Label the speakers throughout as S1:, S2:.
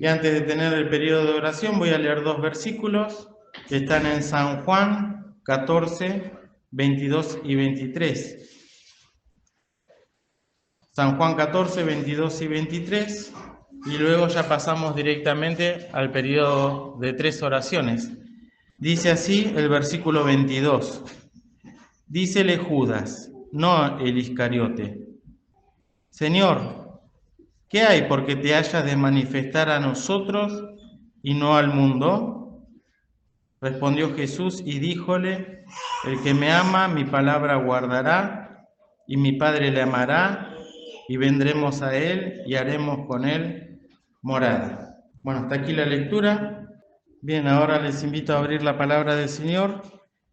S1: Y antes de tener el periodo de oración, voy a leer dos versículos que están en San Juan 14, 22 y 23. San Juan 14, 22 y 23. Y luego ya pasamos directamente al periodo de 3 oraciones. Dice así el versículo 22. Dícele Judas, no el Iscariote: Señor, ¿qué hay porque te hayas de manifestar a nosotros y no al mundo? Respondió Jesús y díjole: El que me ama, mi palabra guardará, y mi Padre le amará, y vendremos a él y haremos con él morada. Bueno, hasta aquí la lectura. Bien, ahora les invito a abrir la palabra del Señor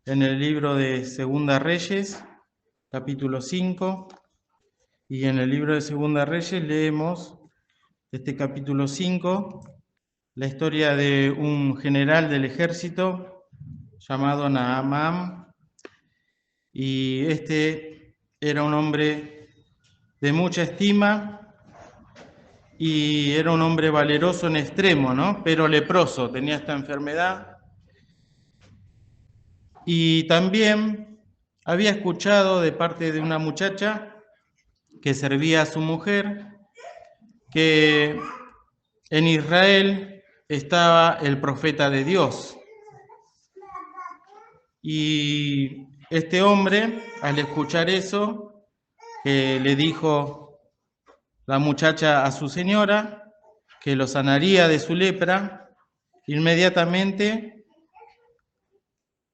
S1: en el libro de Segunda Reyes, capítulo 5. Y en el libro de Segunda Reyes leemos este capítulo 5, la historia de un general del ejército llamado Naamán. Y este era un hombre de mucha estima y era un hombre valeroso en extremo, ¿no? Pero leproso, tenía esta enfermedad. Y también había escuchado de parte de una muchacha que servía a su mujer que en Israel estaba el profeta de Dios. Y este hombre, al escuchar eso, le dijo la muchacha a su señora que lo sanaría de su lepra, inmediatamente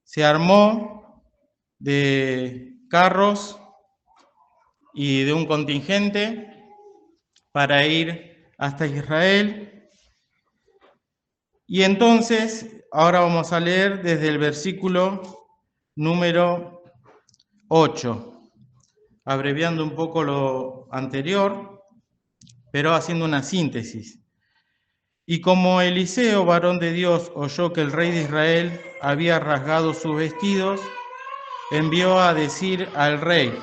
S1: se armó de carros y de un contingente para ir hasta Israel. Y entonces, ahora vamos a leer desde el versículo número 8, abreviando un poco lo anterior, pero haciendo una síntesis. Y como Eliseo, varón de Dios, oyó que el rey de Israel había rasgado sus vestidos, envió a decir al rey: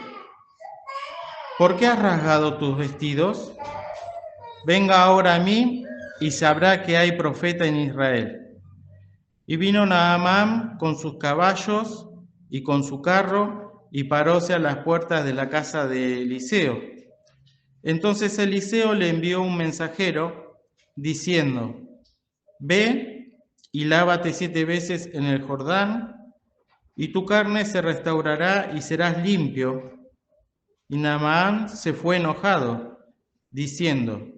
S1: ¿Por qué has rasgado tus vestidos? Venga ahora a mí y sabrá que hay profeta en Israel. Y vino Naamán con sus caballos y con su carro y paróse a las puertas de la casa de Eliseo. Entonces Eliseo le envió un mensajero diciendo: Ve y lávate 7 veces en el Jordán, y tu carne se restaurará y serás limpio. Y Naamán se fue enojado, diciendo: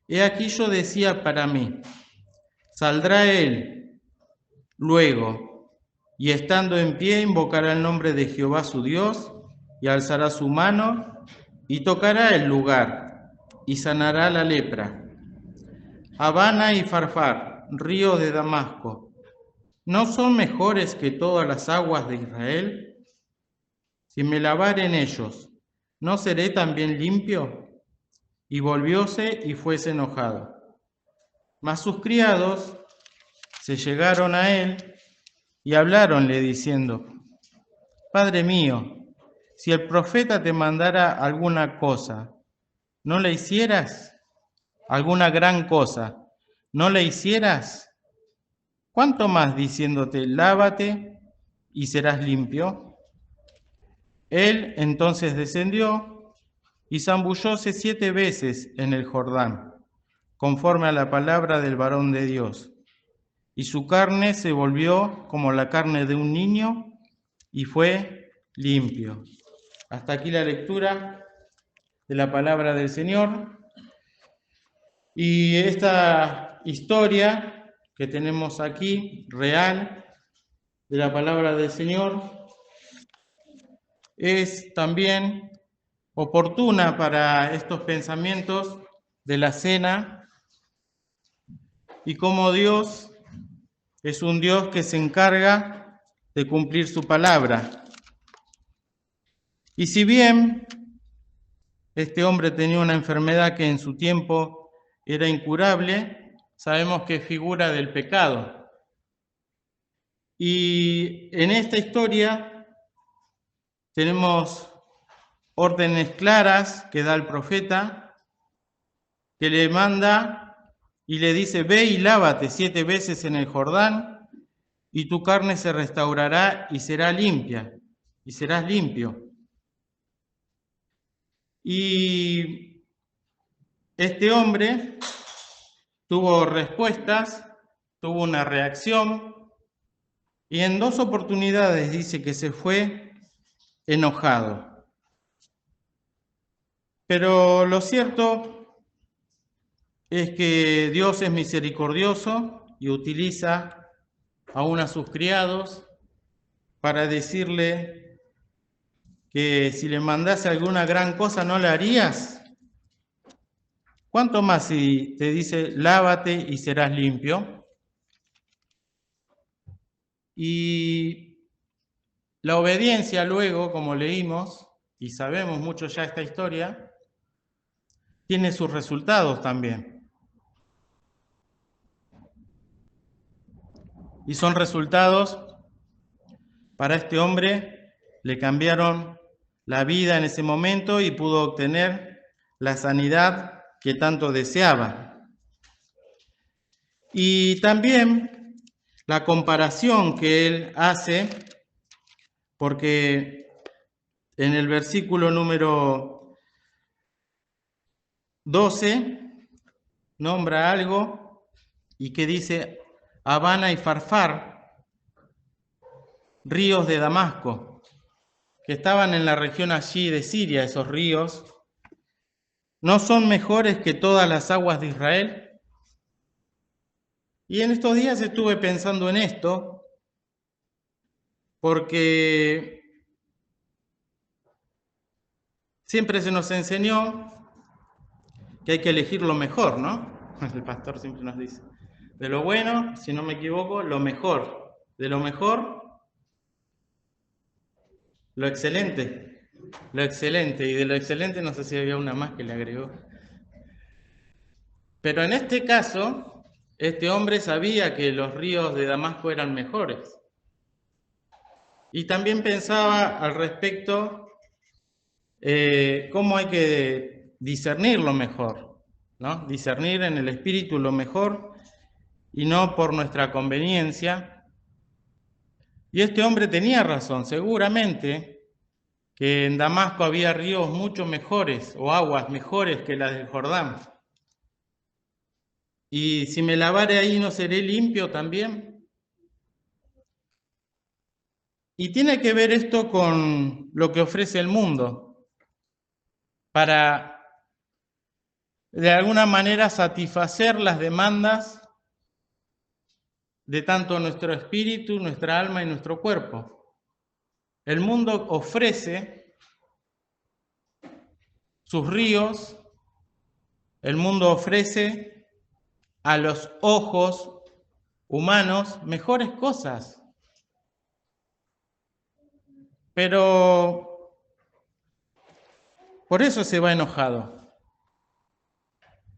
S1: He aquí yo decía para mí, saldrá él luego, y estando en pie invocará el nombre de Jehová su Dios, y alzará su mano, y tocará el lugar, y sanará la lepra. Habana y Farfar, ríos de Damasco, ¿no son mejores que todas las aguas de Israel? Si me lavare en ellos, ¿no seré también limpio? Y volvióse y fuese enojado. Mas sus criados se llegaron a él y habláronle diciendo: Padre mío, si el profeta te mandara alguna cosa, ¿no la hicieras? ¿Alguna gran cosa, no la hicieras? ¿Cuánto más diciéndote, lávate y serás limpio? Él entonces descendió y zambullóse 7 veces en el Jordán, conforme a la palabra del varón de Dios. Y su carne se volvió como la carne de un niño y fue limpio. Hasta aquí la lectura de la palabra del Señor. Y esta historia que tenemos aquí, real, de la palabra del Señor, es también oportuna para estos pensamientos de la cena y cómo Dios es un Dios que se encarga de cumplir su palabra. Y si bien este hombre tenía una enfermedad que en su tiempo era incurable, sabemos que es figura del pecado. Y en esta historia tenemos órdenes claras que da el profeta, que le manda y le dice, ve y lávate 7 veces en el Jordán, y tu carne se restaurará y será limpia, y serás limpio. Y este hombre tuvo respuestas, tuvo una reacción, y en 2 oportunidades dice que se fue enojado. Pero lo cierto es que Dios es misericordioso y utiliza aún a sus criados para decirle que si le mandase alguna gran cosa no la harías. ¿Cuánto más si te dice lávate y serás limpio? Y la obediencia luego, como leímos, y sabemos mucho ya esta historia, tiene sus resultados también. Y son resultados, para este hombre, le cambiaron la vida en ese momento y pudo obtener la sanidad que tanto deseaba. Y también la comparación que él hace, porque en el versículo número 12 nombra algo y que dice Habana y Farfar, ríos de Damasco, que estaban en la región allí de Siria, esos ríos, ¿no son mejores que todas las aguas de Israel? Y en estos días estuve pensando en esto, porque siempre se nos enseñó que hay que elegir lo mejor, ¿no? El pastor siempre nos dice. De lo bueno, si no me equivoco, lo mejor. De lo mejor, lo excelente. Lo excelente. Y de lo excelente no sé si había una más que le agregó. Pero en este caso, este hombre sabía que los ríos de Damasco eran mejores. Y también pensaba al respecto cómo hay que discernir lo mejor, ¿no? Discernir en el espíritu lo mejor y no por nuestra conveniencia. Y este hombre tenía razón, seguramente que en Damasco había ríos mucho mejores o aguas mejores que las del Jordán. Y si me lavare ahí, ¿no seré limpio también? Y tiene que ver esto con lo que ofrece el mundo, para de alguna manera satisfacer las demandas de tanto nuestro espíritu, nuestra alma y nuestro cuerpo. El mundo ofrece sus ríos, el mundo ofrece a los ojos humanos mejores cosas. Pero por eso se va enojado.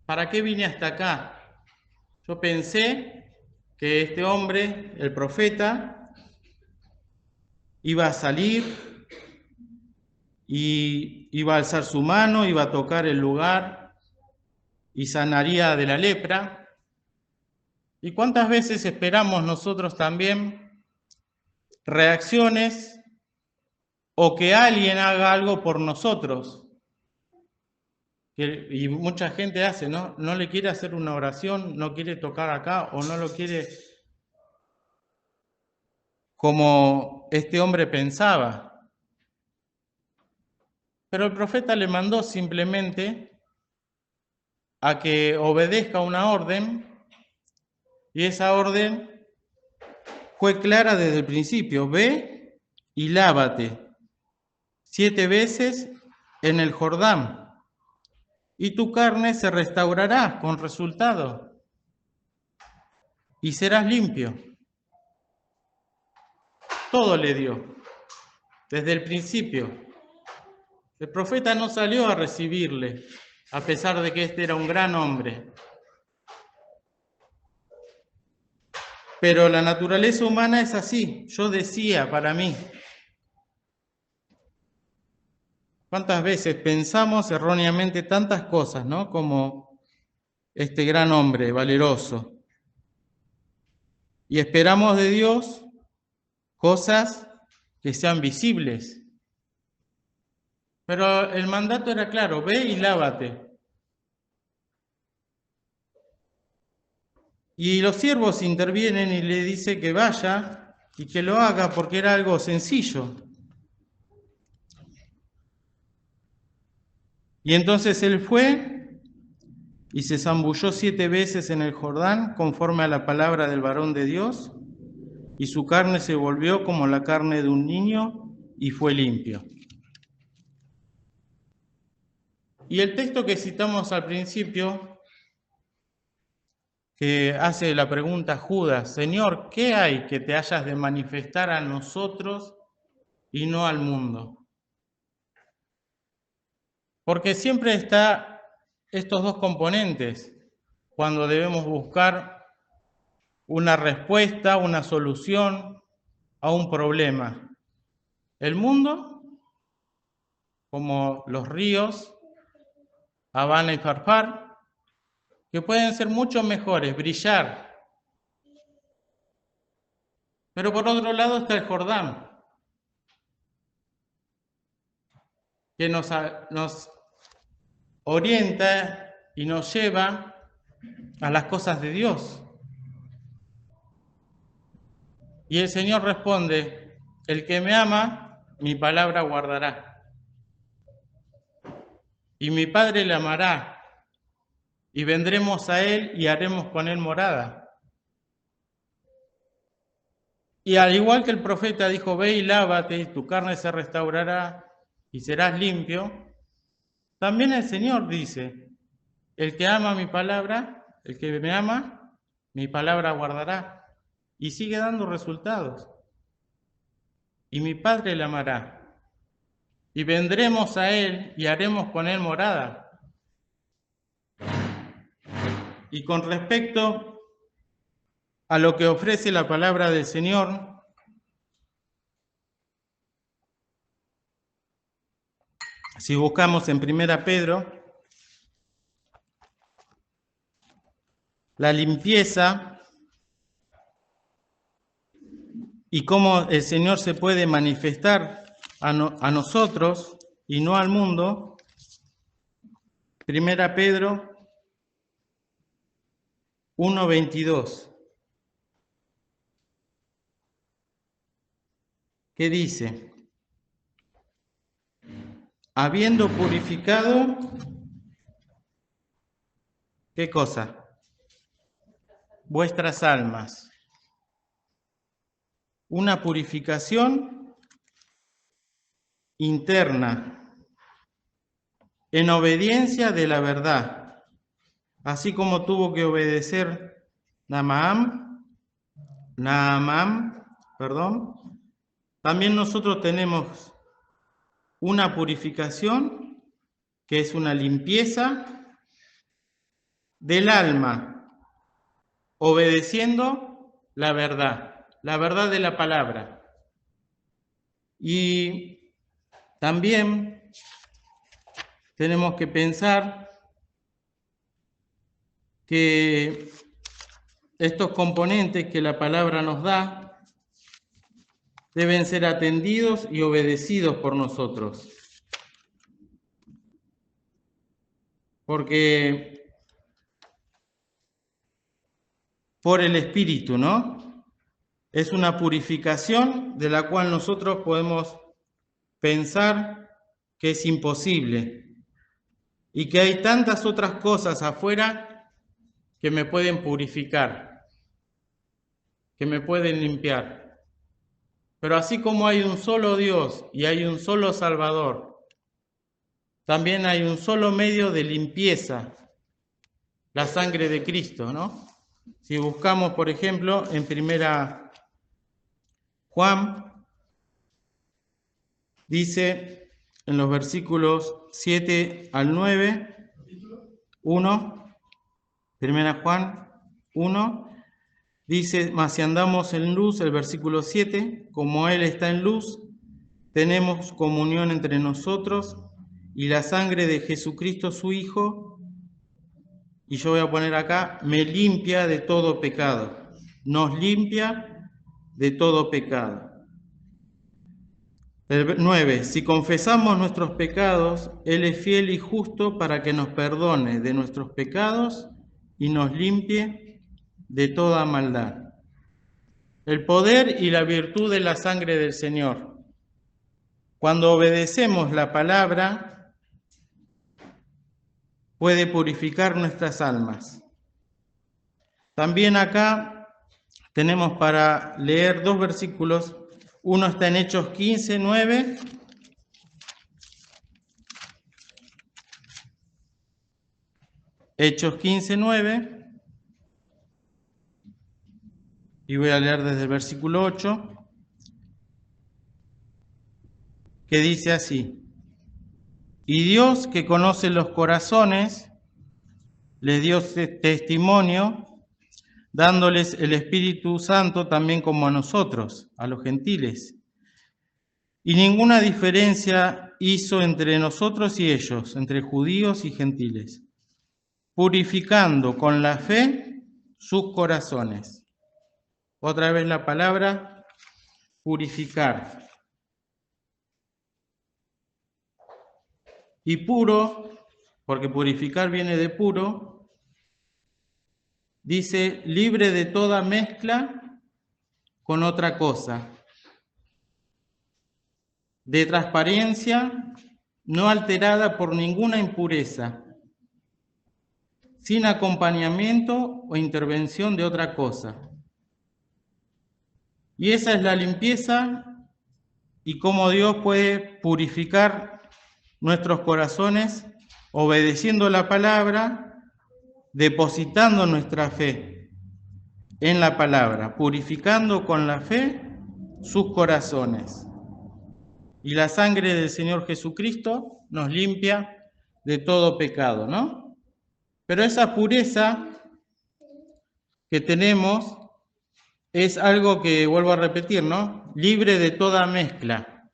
S1: ¿Para qué vine hasta acá? Yo pensé que este hombre, el profeta, iba a salir y iba a alzar su mano, iba a tocar el lugar y sanaría de la lepra. ¿Y cuántas veces esperamos nosotros también reacciones o que alguien haga algo por nosotros? Y mucha gente hace, ¿no? No le quiere hacer una oración, no quiere tocar acá o no lo quiere como este hombre pensaba. Pero el profeta le mandó simplemente a que obedezca una orden, y esa orden fue clara desde el principio: ve y lávate 7 veces en el Jordán, y tu carne se restaurará con resultado, y serás limpio. Todo le dio, desde el principio. El profeta no salió a recibirle, a pesar de que este era un gran hombre. Pero la naturaleza humana es así. Yo decía para mí, ¿cuántas veces pensamos erróneamente tantas cosas, ¿no? Como este gran hombre valeroso. Y esperamos de Dios cosas que sean visibles. Pero el mandato era claro, ve y lávate. Y los siervos intervienen y le dice que vaya y que lo haga porque era algo sencillo. Y entonces él fue y se zambulló 7 veces en el Jordán conforme a la palabra del varón de Dios, y su carne se volvió como la carne de un niño y fue limpio. Y el texto que citamos al principio, que hace la pregunta Judas, Señor, ¿qué hay que te hayas de manifestar a nosotros y no al mundo? Porque siempre está estos dos componentes cuando debemos buscar una respuesta, una solución a un problema. El mundo, como los ríos, Habana y Farfar, que pueden ser mucho mejores, brillar. Pero por otro lado está el Jordán, que nos orienta y nos lleva a las cosas de Dios. Y el Señor responde, el que me ama, mi palabra guardará. Y mi Padre le amará, y vendremos a él y haremos con él morada. Y al igual que el profeta dijo, ve y lávate, y tu carne se restaurará, y serás limpio, también el Señor dice, el que ama mi palabra, el que me ama, mi palabra guardará. Y sigue dando resultados. Y mi Padre le amará. Y vendremos a él y haremos con él morada. Y con respecto a lo que ofrece la palabra del Señor, si buscamos en 1 Pedro, la limpieza y cómo el Señor se puede manifestar a nosotros y no al mundo, 1 Pedro 1:22, que dice, habiendo purificado, ¿qué cosa? Vuestras almas. Una purificación interna, en obediencia de la verdad, así como tuvo que obedecer Nahamán, también nosotros tenemos una purificación que es una limpieza del alma, obedeciendo la verdad de la palabra. Y también tenemos que pensar que estos componentes que la palabra nos da deben ser atendidos y obedecidos por nosotros. Porque por el Espíritu, ¿no? Es una purificación de la cual nosotros podemos pensar que es imposible y que hay tantas otras cosas afuera que me pueden purificar, que me pueden limpiar. Pero así como hay un solo Dios y hay un solo Salvador, también hay un solo medio de limpieza, la sangre de Cristo, ¿no? Si buscamos, por ejemplo, en 1 Juan, dice en los versículos 7 al 9, 1 Juan 1, dice, mas si andamos en luz, el versículo 7, como Él está en luz, tenemos comunión entre nosotros, y la sangre de Jesucristo, su Hijo, y yo voy a poner acá, me limpia de todo pecado. Nos limpia de todo pecado. El 9. Si confesamos nuestros pecados, Él es fiel y justo para que nos perdone de nuestros pecados y nos limpie de toda maldad. El poder y la virtud de la sangre del Señor. Cuando obedecemos la palabra, puede purificar nuestras almas. También acá tenemos para leer 2 versículos. Uno está en Hechos 15, 9. Hechos 15, 9. Y voy a leer desde el versículo 8, que dice así: Y Dios, que conoce los corazones, les dio testimonio, dándoles el Espíritu Santo también como a nosotros, a los gentiles. Y ninguna diferencia hizo entre nosotros y ellos, entre judíos y gentiles, purificando con la fe sus corazones. Otra vez la palabra purificar. Y puro, porque purificar viene de puro, dice libre de toda mezcla con otra cosa, de transparencia, no alterada por ninguna impureza, sin acompañamiento o intervención de otra cosa. Y esa es la limpieza y cómo Dios puede purificar nuestros corazones obedeciendo la palabra, depositando nuestra fe en la palabra, purificando con la fe sus corazones. Y la sangre del Señor Jesucristo nos limpia de todo pecado, ¿no? Pero esa pureza que tenemos es algo que, vuelvo a repetir, ¿no? Libre de toda mezcla,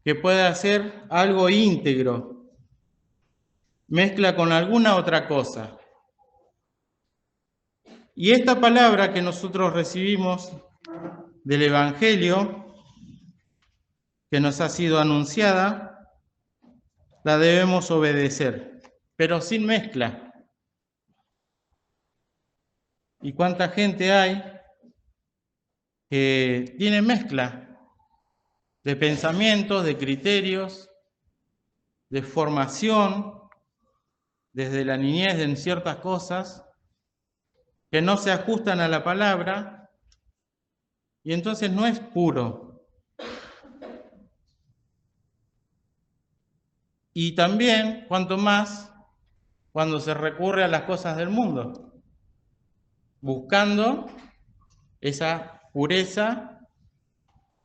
S1: que pueda ser algo íntegro, mezcla con alguna otra cosa. Y esta palabra que nosotros recibimos del Evangelio, que nos ha sido anunciada, la debemos obedecer, pero sin mezcla. ¿Y cuánta gente hay que tiene mezcla de pensamientos, de criterios, de formación, desde la niñez en ciertas cosas, que no se ajustan a la palabra, y entonces no es puro? Y también, cuanto más, cuando se recurre a las cosas del mundo, buscando esa pureza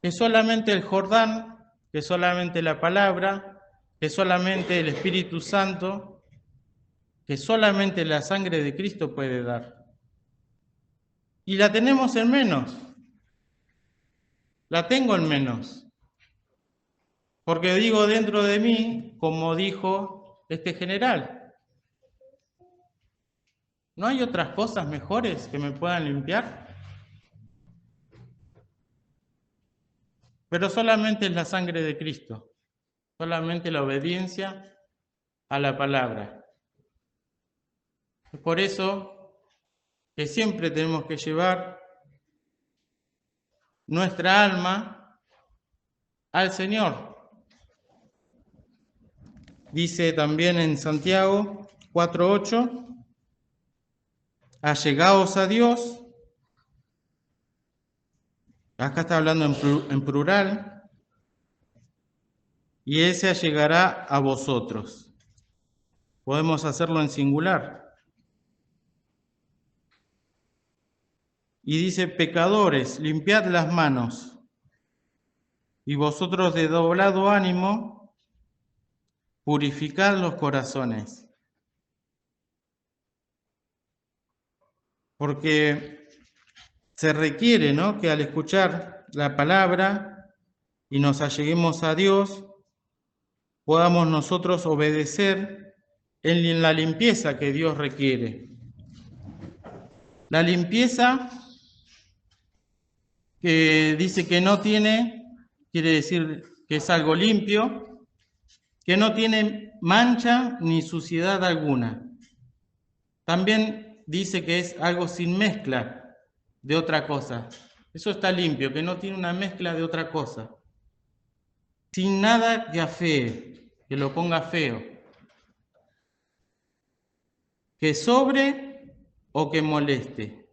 S1: que solamente el Jordán, que solamente la palabra, que solamente el Espíritu Santo, que solamente la sangre de Cristo puede dar. Y la tenemos en menos. La tengo en menos. Porque digo dentro de mí, como dijo este general, ¿no hay otras cosas mejores que me puedan limpiar? Pero solamente es la sangre de Cristo, solamente la obediencia a la palabra. Es por eso que siempre tenemos que llevar nuestra alma al Señor. Dice también en Santiago 4:8, allegaos a Dios. Acá está hablando en plural. Y Él se allegará a vosotros. Podemos hacerlo en singular. Y dice, pecadores, limpiad las manos. Y vosotros de doblado ánimo, purificad los corazones. Porque se requiere, ¿no?, que al escuchar la palabra y nos alleguemos a Dios, podamos nosotros obedecer en la limpieza que Dios requiere. La limpieza que dice que no tiene, quiere decir que es algo limpio, que no tiene mancha ni suciedad alguna. También dice que es algo sin mezcla de otra cosa. Eso está limpio, que no tiene una mezcla de otra cosa. Sin nada que afee, que lo ponga feo. Que sobre o que moleste.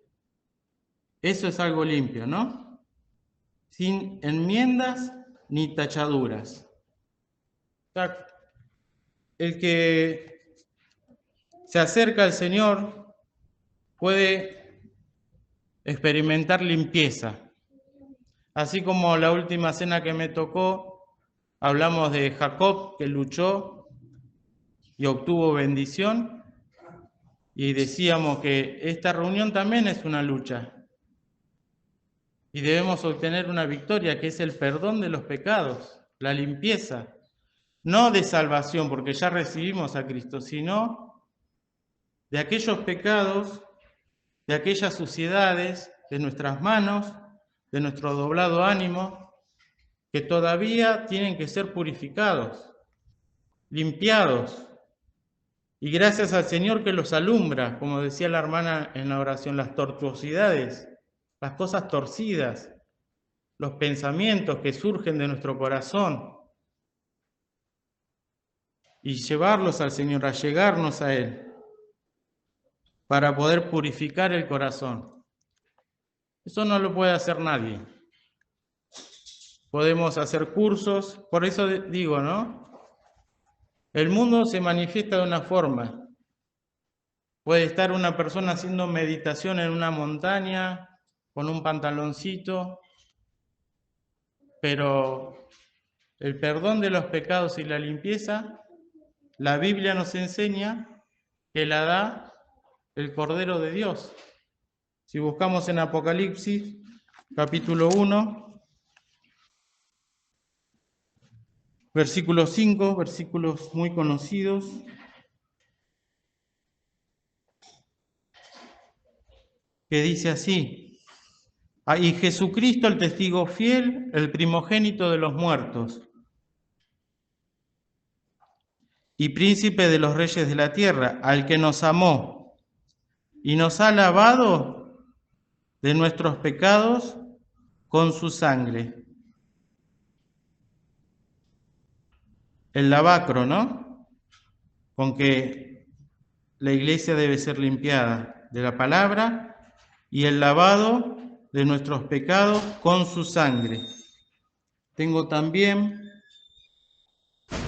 S1: Eso es algo limpio, ¿no? Sin enmiendas ni tachaduras. O sea, el que se acerca al Señor puede experimentar limpieza. Así como la última cena que me tocó, hablamos de Jacob que luchó y obtuvo bendición, y decíamos que esta reunión también es una lucha. Y debemos obtener una victoria, que es el perdón de los pecados, la limpieza. No de salvación, porque ya recibimos a Cristo, sino de aquellos pecados, de aquellas suciedades, de nuestras manos, de nuestro doblado ánimo, que todavía tienen que ser purificados, limpiados. Y gracias al Señor que los alumbra, como decía la hermana en la oración, las tortuosidades, las cosas torcidas, los pensamientos que surgen de nuestro corazón, y llevarlos al Señor, a llegarnos a Él, para poder purificar el corazón. Eso no lo puede hacer nadie. Podemos hacer cursos, por eso digo, ¿no? El mundo se manifiesta de una forma. Puede estar una persona haciendo meditación en una montaña, con un pantaloncito, pero el perdón de los pecados y la limpieza, la Biblia nos enseña que la da el Cordero de Dios. Si buscamos en Apocalipsis, capítulo 1, versículo 5, versículos muy conocidos. Que dice así: y Jesucristo, el testigo fiel, el primogénito de los muertos, y príncipe de los reyes de la tierra, al que nos amó y nos ha lavado de nuestros pecados con su sangre. El lavacro, ¿no? Con que la iglesia debe ser limpiada de la palabra, y el lavado de nuestros pecados con su sangre. Tengo también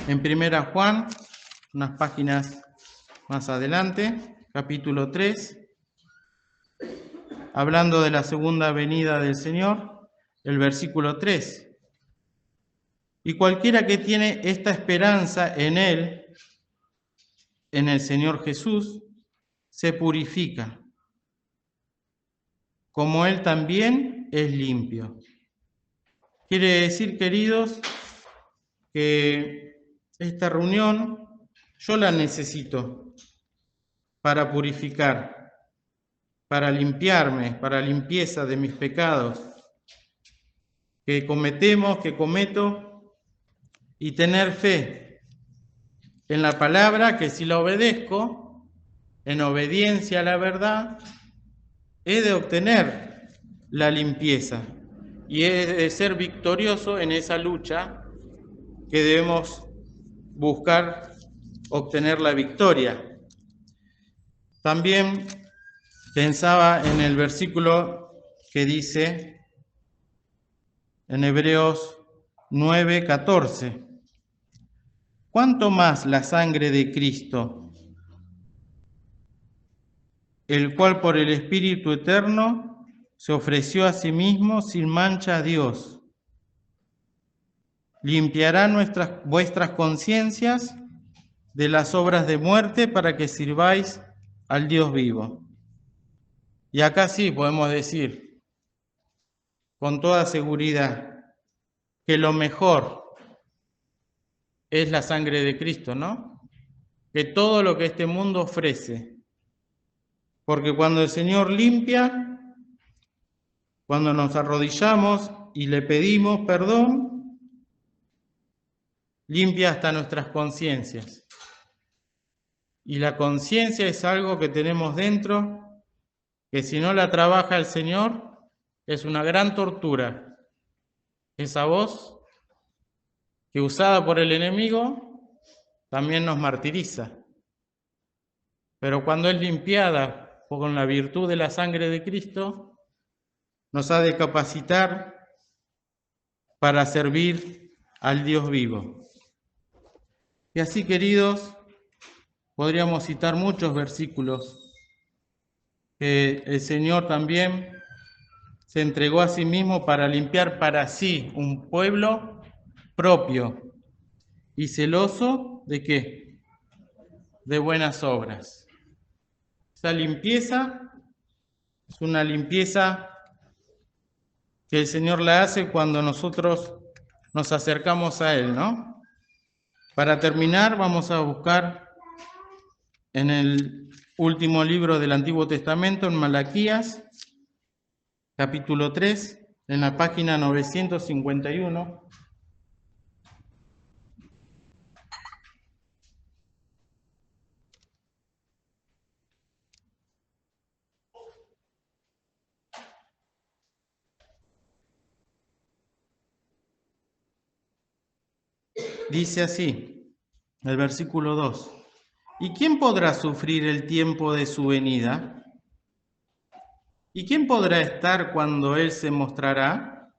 S1: en 1 Juan, unas páginas más adelante, capítulo 3, hablando de la segunda venida del Señor, el versículo 3. Y cualquiera que tiene esta esperanza en Él, en el Señor Jesús, se purifica, como Él también es limpio. Quiere decir, queridos, que esta reunión yo la necesito para purificar, para limpiarme, para limpieza de mis pecados que cometemos, que cometo, y tener fe en la palabra, que si la obedezco, en obediencia a la verdad, he de obtener la limpieza y he de ser victorioso en esa lucha que debemos buscar obtener la victoria. También pensaba en el versículo que dice en Hebreos 9:14, ¿cuánto más la sangre de Cristo, el cual por el Espíritu Eterno se ofreció a sí mismo sin mancha a Dios, limpiará vuestras conciencias de las obras de muerte para que sirváis al Dios vivo? Y acá sí podemos decir con toda seguridad que lo mejor es la sangre de Cristo, ¿no? que todo lo que este mundo ofrece. Porque cuando el Señor limpia, cuando nos arrodillamos y le pedimos perdón, limpia hasta nuestras conciencias. Y la conciencia es algo que tenemos dentro, que si no la trabaja el Señor, es una gran tortura. Esa voz que usada por el enemigo también nos martiriza. Pero cuando es limpiada con la virtud de la sangre de Cristo, nos ha de capacitar para servir al Dios vivo. Y así, queridos, podríamos citar muchos versículos que el Señor también se entregó a sí mismo para limpiar para sí un pueblo propio y celoso ¿de qué? De buenas obras. Esa limpieza es una limpieza que el Señor la hace cuando nosotros nos acercamos a Él, ¿no? Para terminar, vamos a buscar en el último libro del Antiguo Testamento, en Malaquías, capítulo 3, en la página 951. Dice así, el versículo 2. ¿Y quién podrá sufrir el tiempo de su venida? ¿Y quién podrá estar cuando Él se mostrará?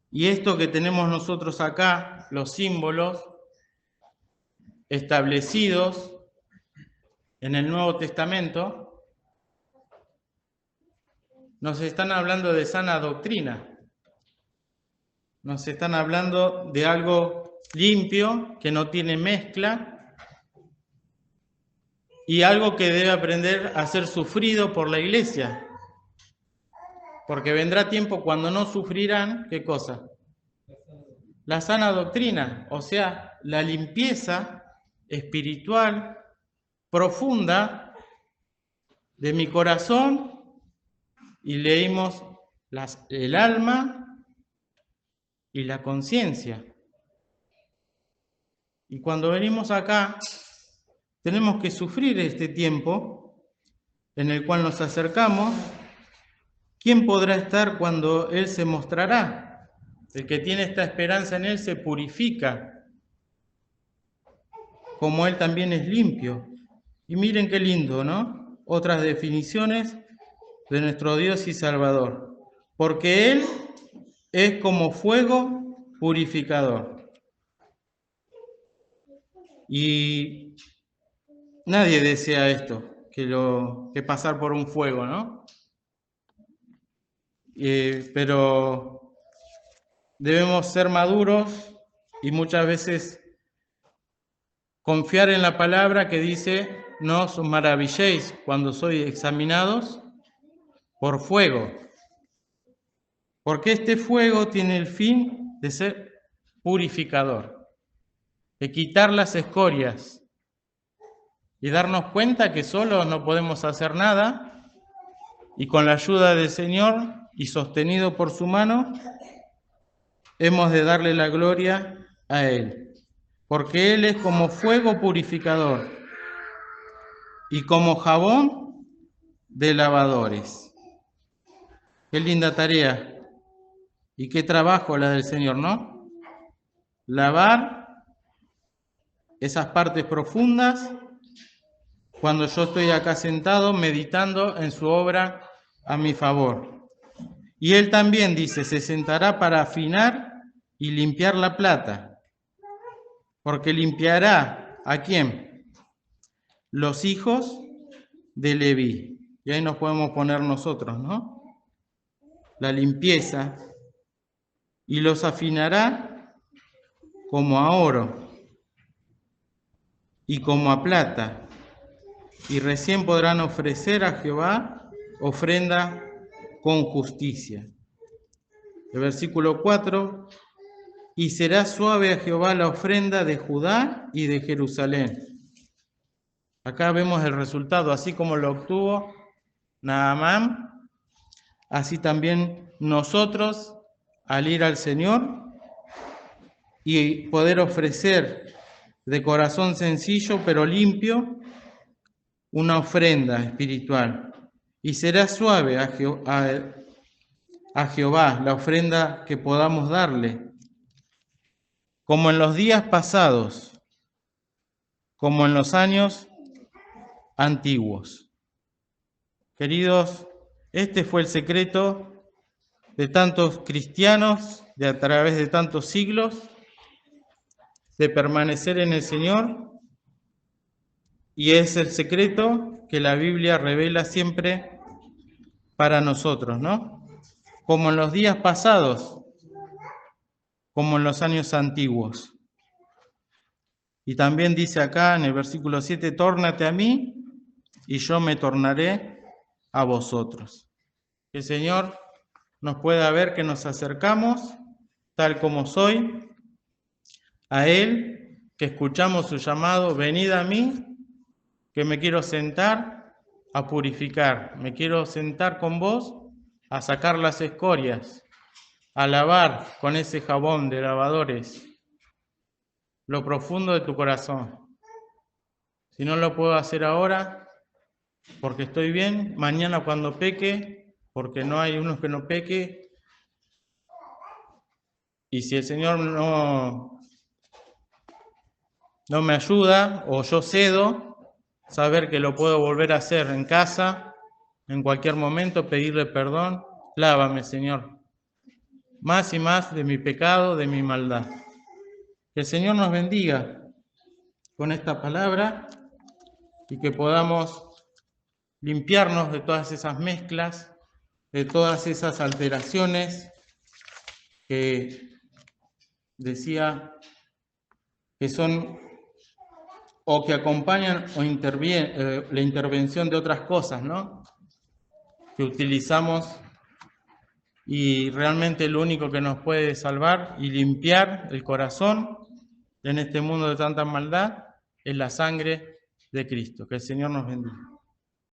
S1: Y esto que tenemos nosotros acá, los símbolos establecidos en el Nuevo Testamento, nos están hablando de sana doctrina. Nos están hablando de algo limpio, que no tiene mezcla, y algo que debe aprender a ser sufrido por la iglesia. Porque vendrá tiempo cuando no sufrirán, ¿qué cosa? La sana doctrina, o sea, la limpieza espiritual profunda de mi corazón, y leímos el alma y la conciencia. Y cuando venimos acá, tenemos que sufrir este tiempo en el cual nos acercamos. ¿Quién podrá estar cuando Él se mostrará? El que tiene esta esperanza en Él se purifica, como Él también es limpio. Y miren qué lindo, ¿no? Otras definiciones de nuestro Dios y Salvador. Porque Él es como fuego purificador. Y nadie desea esto, que pasar por un fuego, ¿no? Pero debemos ser maduros y muchas veces confiar en la palabra que dice: no os maravilléis cuando sois examinados por fuego, porque este fuego tiene el fin de ser purificador, de quitar las escorias y darnos cuenta que solos no podemos hacer nada, y con la ayuda del Señor y sostenido por su mano, hemos de darle la gloria a Él, porque Él es como fuego purificador y como jabón de lavadores. Qué linda tarea y qué trabajo la del Señor, ¿no? Lavar esas partes profundas cuando yo estoy acá sentado meditando en su obra a mi favor. Y Él también dice, se sentará para afinar y limpiar la plata, porque limpiará ¿a quién? Los hijos de Leví. Y ahí nos podemos poner nosotros, ¿no? La limpieza, y los afinará como a oro y como a plata, y recién podrán ofrecer a Jehová ofrenda con justicia. El versículo 4 y será suave a Jehová la ofrenda de Judá y de Jerusalén. Acá vemos el resultado, así como lo obtuvo Naamán, así también nosotros, al ir al Señor y poder ofrecer de corazón sencillo pero limpio una ofrenda espiritual. Y será suave a Jehová la ofrenda que podamos darle, como en los días pasados, como en los años antiguos. Queridos, este fue el secreto de tantos cristianos, de a través de tantos siglos, de permanecer en el Señor, y es el secreto que la Biblia revela siempre para nosotros, ¿no? Como en los días pasados, como en los años antiguos. Y también dice acá en el versículo 7, tórnate a mí y yo me tornaré a vosotros. Que el Señor nos pueda ver que nos acercamos tal como soy a Él, que escuchamos su llamado, venid a mí, que me quiero sentar a purificar, me quiero sentar con vos a sacar las escorias, a lavar con ese jabón de lavadores lo profundo de tu corazón. Si no lo puedo hacer ahora, porque estoy bien, mañana cuando peque, porque no hay unos que no peque, y si el Señor no me ayuda o yo cedo, saber que lo puedo volver a hacer en casa, en cualquier momento, pedirle perdón. Lávame, Señor, más y más de mi pecado, de mi maldad. Que el Señor nos bendiga con esta palabra y que podamos limpiarnos de todas esas mezclas, de todas esas alteraciones que decía que son o que acompañan o la intervención de otras cosas, ¿no? Que utilizamos, y realmente lo único que nos puede salvar y limpiar el corazón en este mundo de tanta maldad es la sangre de Cristo. Que el Señor nos bendiga.